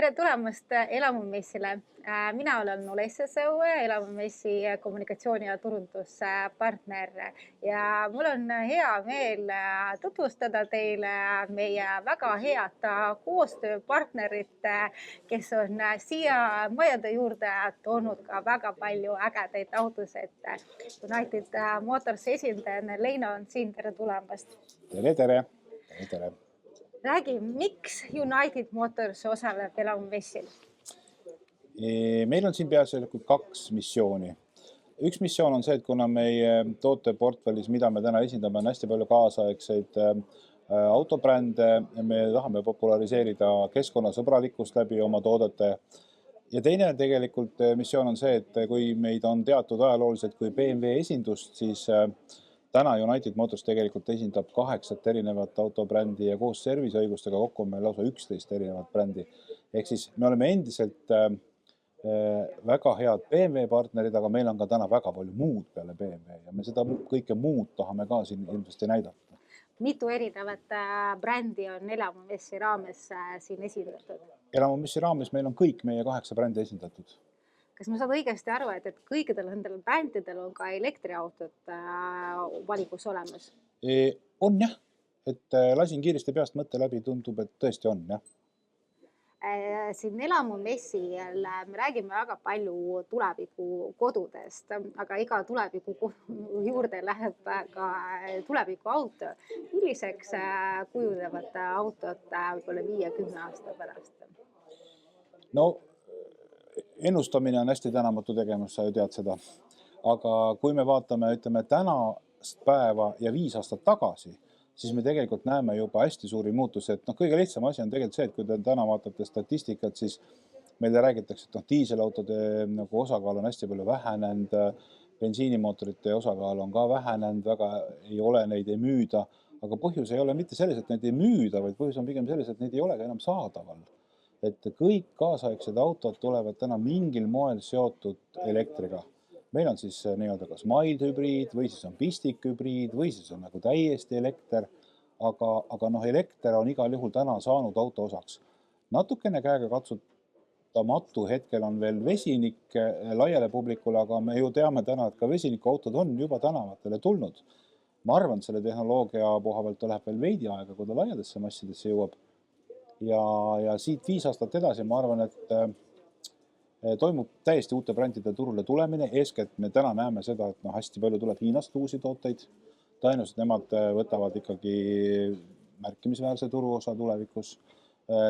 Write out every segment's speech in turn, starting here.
Tere tulemast Elamumessile. Mina olen Olesja Sõue, Elamumessi kommunikatsiooni- ja turunduspartner ja mul on hea meel tutvustada teile meie väga head koostööpartnerit, kes on siia majade juurde toonud ka väga palju ägedaid autosid. United Motors esindajana Leino on siin, tere tulemast. Tere. Räägi, miks United Motors osaleb Elamumessil? Meil on siin peaasjalikult kaks missiooni. Üks missioon on see, et kuna meie tooteportfellis, mida me täna esindame, on hästi palju kaasaegseid autobrände, me tahame populariseerida keskkonnasõbralikkust läbi oma toodete. Ja teine tegelikult missioon on see, et kui meid on teatud ajalooliselt kui BMW esindust, siis täna United Motors tegelikult esindab 8 erinevat autobrändi ja koos serviceõigustega kokku on meil lausa 11 erinevat brändi. Ehk siis me oleme endiselt väga head BMW partnerid, aga meil on ka täna väga palju muud peale BMW ja me seda kõike muud tahame ka siin ilmselt näidata. Mitu erinevat brändi on Elamumessi raames siin esindatud? Elamumessi raames meil on kõik meie 8 brändi esindatud. Kas ma saan õigesti aru, et kõikidel nendel brändidel on ka elektriautod valikus olemas? On jah, et lasin kiiresti peast mõtte läbi, tundub, et tõesti on jah. Siin Elamumessil me räägime väga palju tuleviku kodudest, aga iga tuleviku juurde läheb ka tuleviku auto. Milliseks kujunevad autod võib-olla 5-10 aasta pärast? No, ennustamine on hästi tänamatu tegemus, sa ju tead seda. Aga kui me vaatame, ütleme, tänast päeva ja 5 aastat tagasi, siis me tegelikult näeme juba hästi suuri muutusi. Et kõige lihtsam asi on tegelikult see, et kui te täna vaatate statistikat, siis meile räägitakse, et diiselautode osakaal on hästi palju vähenenud, bensiinimootorite osakaal on ka vähenenud, väga ei ole, neid ei müüda. Aga põhjus ei ole mitte selles, et neid ei müüda, vaid põhjus on pigem selles, et neid ei ole enam saadaval. Et kõik kaasaegsed autod tulevad täna mingil moel seotud elektriga. Meil on siis nii-öelda kas mild hübriid või siis on pistik hübriid või siis on nagu täiesti elekter, aga elekter on igal juhul täna saanud auto osaks. Natukene käega katsutamatu hetkel on veel vesinik laiale publikule, aga me ju teame täna, et ka vesinikuautod on juba tänavatele tulnud. Ma arvan, et selle tehnoloogia koha pealt läheb veel veidi aega, kui ta laiadesse massidesse jõuab. Ja siit 5 aastat edasi ma arvan, et toimub täiesti uute brändide turule tulemine. Eeskätt me täna näeme seda, et hästi palju tuleb Hiinast uusi tooteid. Tõenäoliselt nemad võtavad ikkagi märkimisväärse turuosa tulevikus.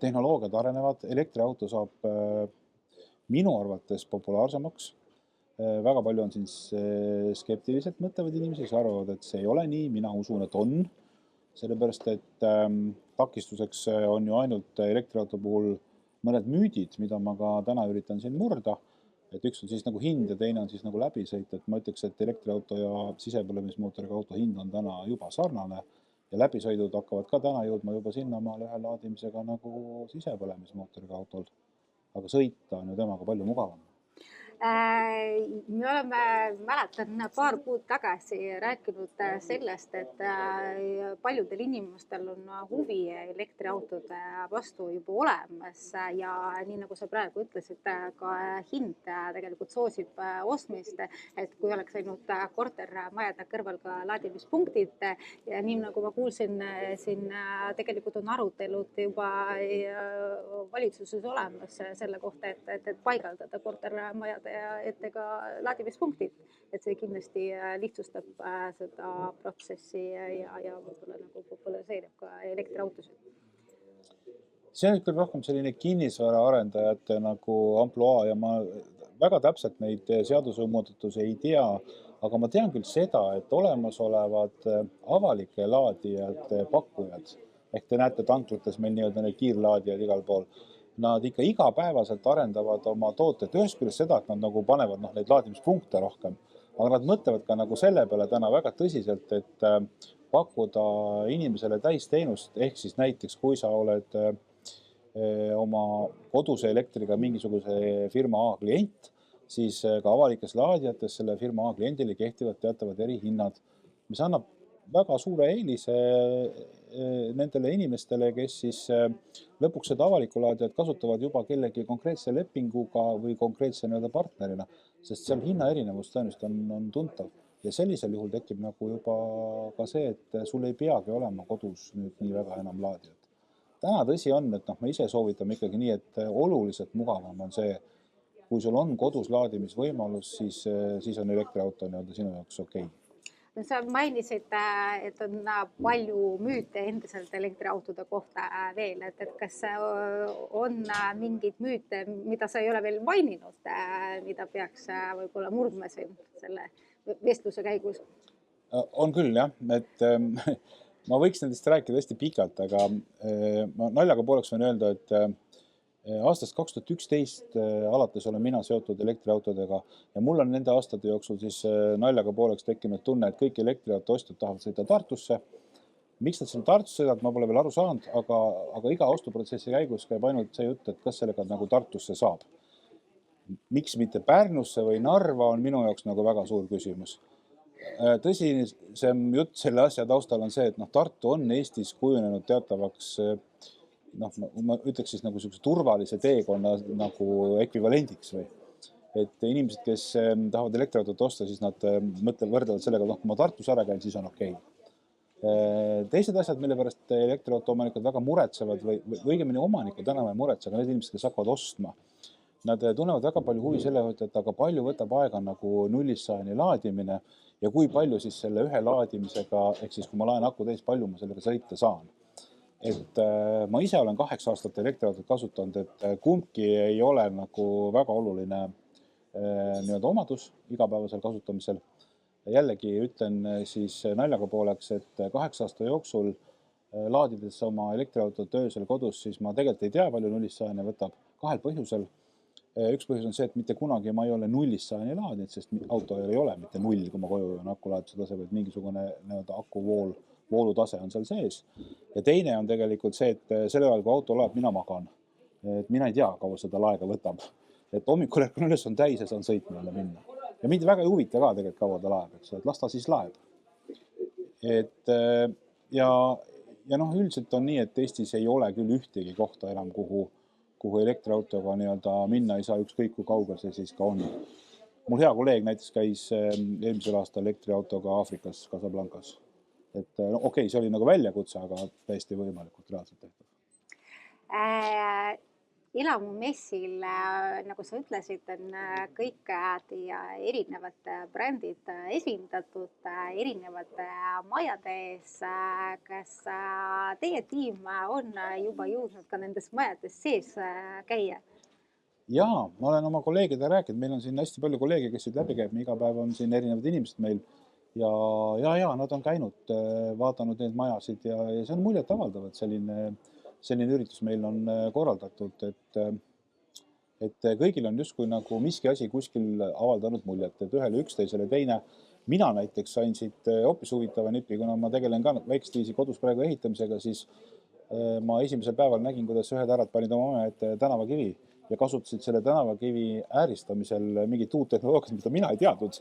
Tehnoloogiad arenevad, elektriauto saab minu arvates populaarsemaks. Väga palju on siis skeptiliselt mõtlevad inimesi, kes arvavad, et see ei ole nii. Mina usun, et on. Sellepärast, et takistuseks on ju ainult elektriauto puhul mõned müüdid, mida ma ka täna üritan siin murda. Et üks on siis nagu hind ja teine on siis nagu läbisõit. Et ma ütleks, et elektriauto ja sisepõlemismootoriga auto hind on täna juba sarnane ja läbisõidud hakkavad ka täna jõudma juba sinnamaale ühe laadimisega nagu sisepõlemismootoriga autol. Aga sõita on ju temaga palju mugavam. Me oleme, mäletan, paar kuud tagasi rääkinud sellest, et paljudel inimestel on huvi elektriautode vastu juba olemas ja nii nagu sa praegu ütlesid, ka hind tegelikult soosib ostmist, et kui oleks ainult kortermajade kõrval ka laadimispunktid ja nii nagu ma kuulsin, siin tegelikult on arutelud juba valitsuses olemas selle kohta, et paigaldada kortermajade ette ka laadimispunktid, et see kindlasti lihtsustab seda protsessi ja võib-olla nagu populariseerib ka elektriautosid. See on küll rohkem selline kinnisvara arendajate nagu ampluaa ja ma väga täpselt neid seadusmuudatusi ei tea, aga ma tean küll seda, et olemasolevad avalike laadijate pakkujad, ehk te näete tanklates meil nii-öelda need kiirlaadijad igal pool, nad ikka igapäevaselt arendavad oma tooted. Ühest küljest seda, et nad nagu panevad neid laadimispunkte rohkem, aga nad mõtlevad ka nagu selle peale täna väga tõsiselt, et pakkuda inimesele täisteenust, ehk siis näiteks kui sa oled oma koduse elektriga mingisuguse firma A klient, siis ka avalikes laadijates selle firma A kliendile kehtivad teatavad erihinnad, mis annab väga suure eelise nendele inimestele, kes siis lõpuks seda avalikku laadijat kasutavad juba kellegi konkreetse lepinguga või konkreetse nii-öelda partnerina, sest seal hinna erinevus tõenäoliselt on tuntav. Ja sellisel juhul tekib nagu juba ka see, et sul ei peagi olema kodus nüüd nii väga enam laadijat. Täna tõsi on, et me ise soovitame ikkagi nii, et oluliselt mugavam on see, kui sul on kodus laadimisvõimalus, siis on elektriauto nii-öelda sinu jaoks okei. Sa mainisid, et on palju müüte endiselt elektriautode kohta veel, et kas on mingid müüte, mida sa ei ole veel maininud, mida peaks võib-olla murdma siin selle vestluse käigus? On küll jah, et ma võiks nendest rääkida hästi pikalt, aga ma naljaga pooleks võin öelda, et aastast 2011 alates olen mina seotud elektriautodega ja mul on nende aastate jooksul siis naljaga pooleks tekkinud tunne, et kõik elektriauto ostjad tahavad sõita Tartusse. Miks nad seal Tartusse sõidavad, ma pole veel aru saanud, aga iga ostuprotsessi käigus käib ainult see jutt, et kas sellega nagu Tartusse saab. Miks mitte Pärnusse või Narva on minu jaoks nagu väga suur küsimus. Tõsisem jutt selle asja taustal on see, et Tartu on Eestis kujunenud teatavaks, ma ütleks siis nagu sellise turvalise teekonna nagu ekvivalendiks või. Et inimesed, kes tahavad elektriautot osta, siis nad võrdlevad sellega, kui ma Tartus ära käin, siis on okei. Teised asjad, mille pärast elektriauto omanikud väga muretsevad või õigemini omanikud enam ei muretse, aga need inimesed, kes hakkavad ostma, nad tunnevad väga palju huvi selle, et aga palju võtab aega nagu 0-100 laadimine ja kui palju siis selle ühe laadimisega, ehk siis kui ma laen aku täis, palju ma sellega sõita saan. Et ma ise olen 8 aastat elektriautot kasutanud, et kumbki ei ole nagu väga oluline nii-öelda omadus igapäevasel kasutamisel. Jällegi ütlen siis naljaga pooleks, et 8 aasta jooksul laadides oma elektriautot öösel kodus, siis ma tegelikult ei tea, palju 0-100 võtab 2 põhjusel. Üks põhjus on see, et mitte kunagi ma ei ole 0-100 laadinud, sest auto ei ole mitte 0, kui ma koju on akulaaduse tase, vaid mingisugune aku voolutase on seal sees. Ja teine on tegelikult see, et selle ajal, kui auto laeb, mina magan. Et mina ei tea, kaua seda laega võtab. Et hommikul ärkan üles on täis ja saan sõitma jälle minna. Ja mind väga ei huvita ka tegelikult, kaua ta laeb, eks, et las ta siis laeb. Et ja üldiselt on nii, et Eestis ei ole küll ühtegi kohta enam, kuhu elektriautoga nii-öelda minna ei saa, ükskõik kui kaugel see siis ka on. Mul hea kolleeg näiteks käis eelmisel aastal elektriautoga Aafrikas, Casablancas. Et okei, see oli nagu väljakutse, aga täiesti võimalikult reaalselt tehtud. Elamumessil, nagu sa ütlesid, on kõik erinevad brändid esindatud erinevate majade ees. Kas teie tiim on juba jõudnud ka nendes majades sees käia? Jaa, ma olen oma kolleegidele rääkinud, meil on siin hästi palju kolleege, kes siit läbi käib, iga päev on siin erinevad inimesed meil ja nad on käinud, vaadanud neid majasid ja see on muljet avaldav, et selline üritus meil on korraldatud, et kõigil on justkui nagu miski asi kuskil avaldanud muljet, et ühele üksteisele teine. Mina näiteks sain siit hoopis huvitava nipi, kuna ma tegelen ka väikest viisi kodus praegu ehitamisega, siis ma esimesel päeval nägin, kuidas ühed härrad panid oma maja ette tänavakivi ja kasutasid selle tänavakivi ääristamisel mingit uut tehnoloogiat, mida mina ei teadnud.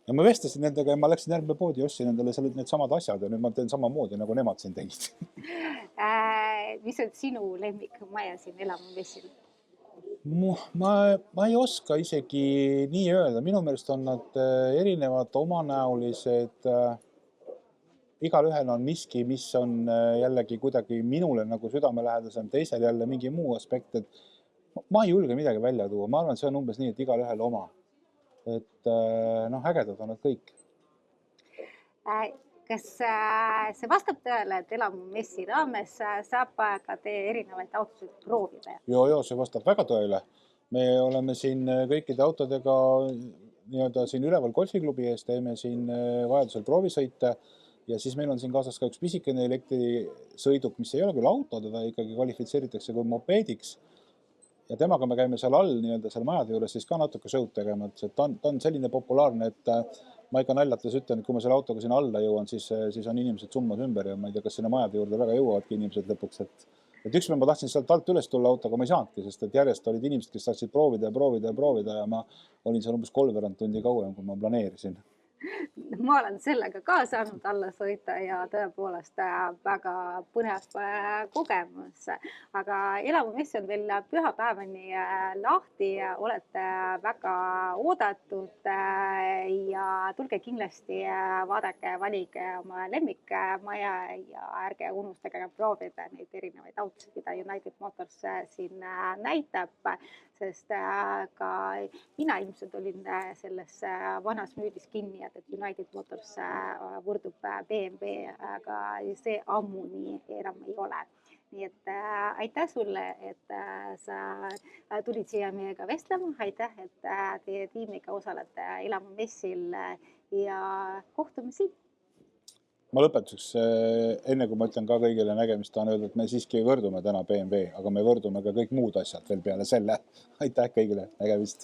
Ja ma vestlesin nendega ja ma läksin järgmine poodi ja ostsin endale need samad asjad ja nüüd ma teen samamoodi, nagu nemad siin tegid. Mis on sinu lemmikmaja siin Elamumessil? Ma ei oska isegi nii öelda. Minu meelest on nad erinevad omanäolised. Igal ühel on miski, mis on jällegi kuidagi minule nagu südamelähedasem, teisel jälle mingi muu aspekt. Et ma ei julge midagi välja tuua. Ma arvan, see on umbes nii, et igal ühel oma. Et ägedad on nad kõik. Kas see vastab tõele, et Elamumessi raames saab ka teie erinevaid autosid proovida? Joo, see vastab väga tõele. Me oleme siin kõikide autodega nii-öelda siin üleval golfiklubi ees, teeme siin vajadusel proovisõite ja siis meil on siin kaasas ka üks pisikene elektrisõiduk, mis ei ole küll auto, teda ikkagi kvalifitseeritakse kui mopeediks. Ja temaga me käime seal all, nii-öelda seal majade juures, siis ka natuke show'd tegema, et ta on selline populaarne, et ma ikka naljates ütlen, et kui ma selle autoga sinna alla jõuan, siis on inimesed summas ümber ja ma ei tea, kas sinna majade juurde väga jõuavadki inimesed lõpuks. Et ükspäev ma tahtsin sealt alt üles tulla autoga, ma ei saanudki, sest et järjest olid inimesed, kes tahtsid proovida ja ma olin seal umbes 3 tundi kauem, kui ma planeerisin. ma olen sellega ka saanud alla sõita ja tõepoolest väga põnev kogemus. Aga elamumess on veel pühapäevani lahti, olete väga oodatud ja tulge kindlasti, vaadake, valige oma lemmikmaja ja ärge unustage proovida neid erinevaid autosid, mida United Motors siin näitab, sest ka mina ilmselt olin selles vanas müüdis kinni, et United Motors võrdub BMW, aga see ammu nii enam ei ole. Nii et aitäh sulle, et sa tulid siia meiega vestlema, aitäh, et teie tiimiga osalete elamumessil ja kohtume siin. Ma lõpetuseks, enne kui ma ütlen ka kõigile nägemist, tahan öelda, et me siiski võrdume täna BMW, aga me võrdume ka kõik muud asjad veel peale selle. Aitäh kõigile, nägemist!